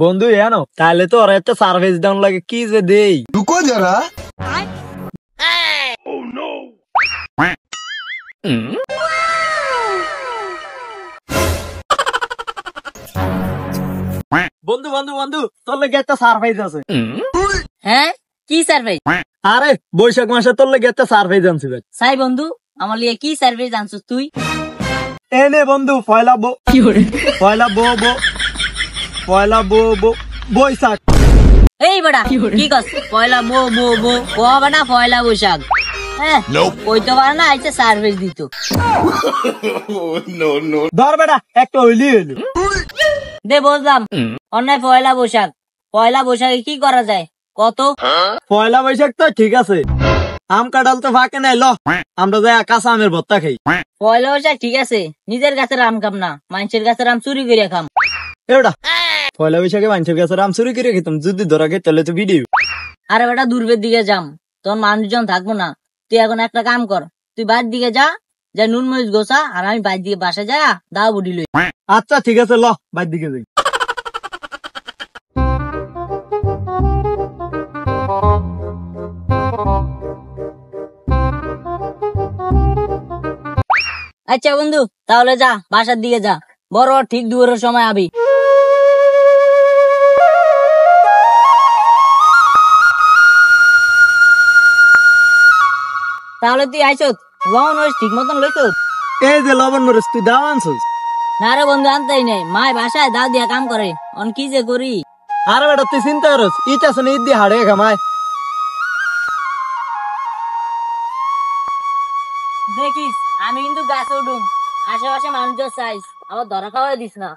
বন্ধু জানো তাহলে তো ওরা একটা সার্ভিস ডাউন লাগে কি যে দেই रुको जरा। বন্ধু বন্ধু বন্ধু তোর লেগে একটা সারপ্রাইজ আছে। হ্যাঁ কি সার্ভিস? আরে বৈশাখ মাসে তোর লেগে একটা সারপ্রাইজ আনছি ভাই। সাই বন্ধু আমার লিয়ে কি সার্ভিস আনছিস তুই? এনে বন্ধু পয়লা বৈশাখ। এই বেটা কি কস পয়লা বো বো বো কবে না পয়লা বৈশাখ? হ্যাঁ কইতে পারে না আইছে সার্ভিস দিত। ধর বেটা একটা হইলি হইলো। দে বুঝলাম অন্যায় পয়লা বৈশাখ। পয়লা বৈশাখে কি করা যায় কত? পয়লা বৈশাখ তো ঠিক আছে, আম কাঁঠাল তো ফাঁকে নাই, ল আমরা যাই কাঁচা আমের ভর্তা খাই। পয়লা বৈশাখ ঠিক আছে, নিজের গাছের আম খাম না, মানুষের গাছের আম চুরি করে খাম। এবার পয়লা বৈশাখে মানুষের কাছে আম চুরি করে খেতাম, যদি ধরা গে তাহলে তো ভিডিও। আরে বেটা দূরের দিকে যাম, তোর মানুষজন থাকবো না। তুই এখন একটা কাম কর, তুই বাইরের দিকে যা, যা নুন মরিচ গোসা, আর আমি বাইরের দিকে বাসা যা দাও বুড়ি লই। আচ্ছা ঠিক আছে, ল বাইর দিকে যাই। আচ্ছা বন্ধু তাহলে যা বাসার দিকে যা, বড় ঠিক দুপুরের সময় আবি। তাহলে তুই আইসত লবণ মরিচ ঠিক মতন লইছ? এই যে লবণ মরিচ তুই দাও আনছিস? না রে বন্ধু আনতেই নেই, মায় বাসায় দাও দিয়া কাম করে, অন কি যে করি। আরে বেটা তুই চিন্তা করস, ইট আছে না ইট দিয়ে হাড়ে খামায়। দেখিস আমি কিন্তু গাছে উঠুম, আশেপাশে মানুষজন চাইস, আবার ধরা খাওয়াই দিস না।